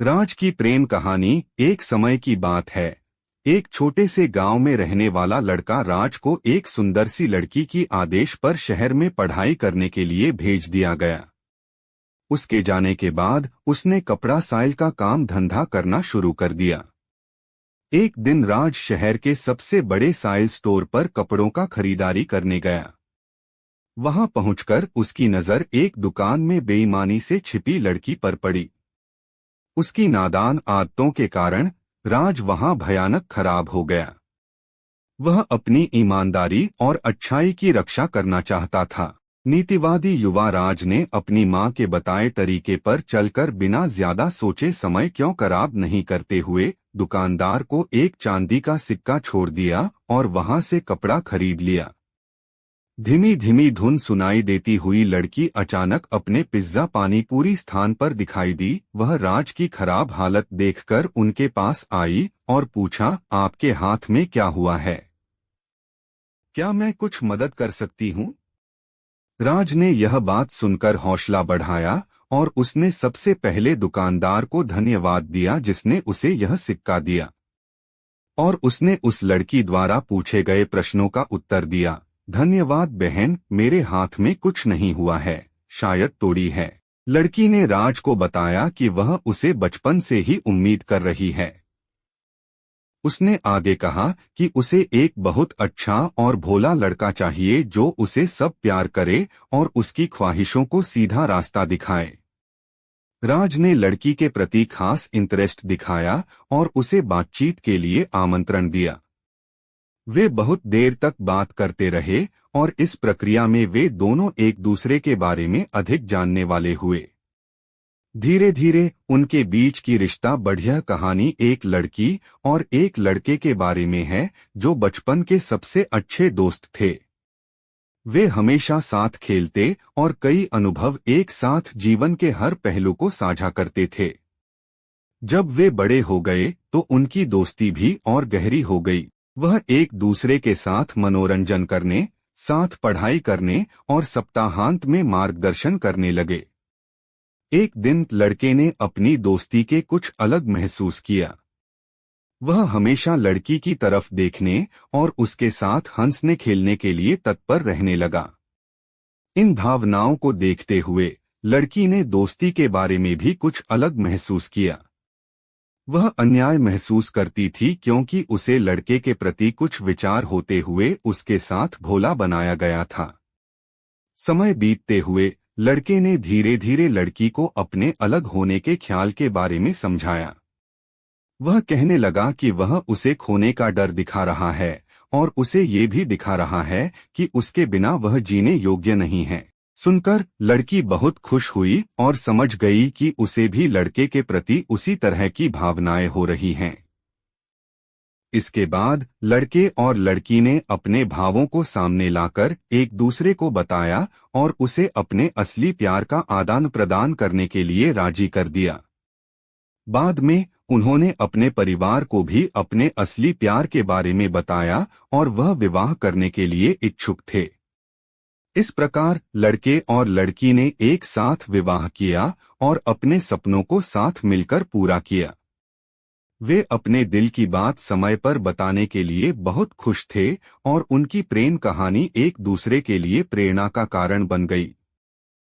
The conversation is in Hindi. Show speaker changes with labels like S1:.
S1: राज की प्रेम कहानी। एक समय की बात है। एक छोटे से गांव में रहने वाला लड़का राज को एक सुंदर सी लड़की की आदेश पर शहर में पढ़ाई करने के लिए भेज दिया गया। उसके जाने के बाद उसने कपड़ा साइल का काम धंधा करना शुरू कर दिया। एक दिन राज शहर के सबसे बड़े साइल स्टोर पर कपड़ों का खरीदारी करने गया। वहां पहुंचकर उसकी नजर एक दुकान में बेईमानी से छिपी लड़की पर पड़ी। उसकी नादान आदतों के कारण राज वहां भयानक खराब हो गया। वह अपनी ईमानदारी और अच्छाई की रक्षा करना चाहता था। नीतिवादी युवा राज ने अपनी मां के बताए तरीके पर चलकर बिना ज्यादा सोचे समय क्यों खराब नहीं करते हुए दुकानदार को एक चांदी का सिक्का छोड़ दिया और वहां से कपड़ा खरीद लिया। धीमी धीमी धुन सुनाई देती हुई लड़की अचानक अपने पिज्जा पानी पूरी स्थान पर दिखाई दी। वह राज की खराब हालत देखकर उनके पास आई और पूछा, आपके हाथ में क्या हुआ है? क्या मैं कुछ मदद कर सकती हूँ? राज ने यह बात सुनकर हौसला बढ़ाया और उसने सबसे पहले दुकानदार को धन्यवाद दिया जिसने उसे यह सिक्का दिया, और उसने उस लड़की द्वारा पूछे गए प्रश्नों का उत्तर दिया। धन्यवाद बहन, मेरे हाथ में कुछ नहीं हुआ है, शायद तोड़ी है। लड़की ने राज को बताया कि वह उसे बचपन से ही उम्मीद कर रही है। उसने आगे कहा कि उसे एक बहुत अच्छा और भोला लड़का चाहिए जो उसे सब प्यार करे और उसकी ख्वाहिशों को सीधा रास्ता दिखाए। राज ने लड़की के प्रति खास इंटरेस्ट दिखाया और उसे बातचीत के लिए आमंत्रण दिया। वे बहुत देर तक बात करते रहे और इस प्रक्रिया में वे दोनों एक दूसरे के बारे में अधिक जानने वाले हुए। धीरे धीरे उनके बीच की रिश्ता बढ़िया कहानी एक लड़की और एक लड़के के बारे में है जो बचपन के सबसे अच्छे दोस्त थे। वे हमेशा साथ खेलते और कई अनुभव एक साथ जीवन के हर पहलू को साझा करते थे। जब वे बड़े हो गए तो उनकी दोस्ती भी और गहरी हो गई। वह एक दूसरे के साथ मनोरंजन करने, साथ पढ़ाई करने और सप्ताहांत में मार्गदर्शन करने लगे। एक दिन लड़के ने अपनी दोस्ती के कुछ अलग महसूस किया। वह हमेशा लड़की की तरफ देखने और उसके साथ हंसने खेलने के लिए तत्पर रहने लगा। इन भावनाओं को देखते हुए लड़की ने दोस्ती के बारे में भी कुछ अलग महसूस किया। वह अन्याय महसूस करती थी क्योंकि उसे लड़के के प्रति कुछ विचार होते हुए उसके साथ भोला बनाया गया था। समय बीतते हुए लड़के ने धीरे धीरे लड़की को अपने अलग होने के ख्याल के बारे में समझाया। वह कहने लगा कि वह उसे खोने का डर दिखा रहा है और उसे ये भी दिखा रहा है कि उसके बिना वह जीने योग्य नहीं है। सुनकर लड़की बहुत खुश हुई और समझ गई कि उसे भी लड़के के प्रति उसी तरह की भावनाएं हो रही हैं। इसके बाद लड़के और लड़की ने अपने भावों को सामने लाकर एक दूसरे को बताया और उसे अपने असली प्यार का आदान प्रदान करने के लिए राजी कर दिया। बाद में उन्होंने अपने परिवार को भी अपने असली प्यार के बारे में बताया और वह विवाह करने के लिए इच्छुक थे। इस प्रकार लड़के और लड़की ने एक साथ विवाह किया और अपने सपनों को साथ मिलकर पूरा किया। वे अपने दिल की बात समय पर बताने के लिए बहुत खुश थे और उनकी प्रेम कहानी एक दूसरे के लिए प्रेरणा का कारण बन गई।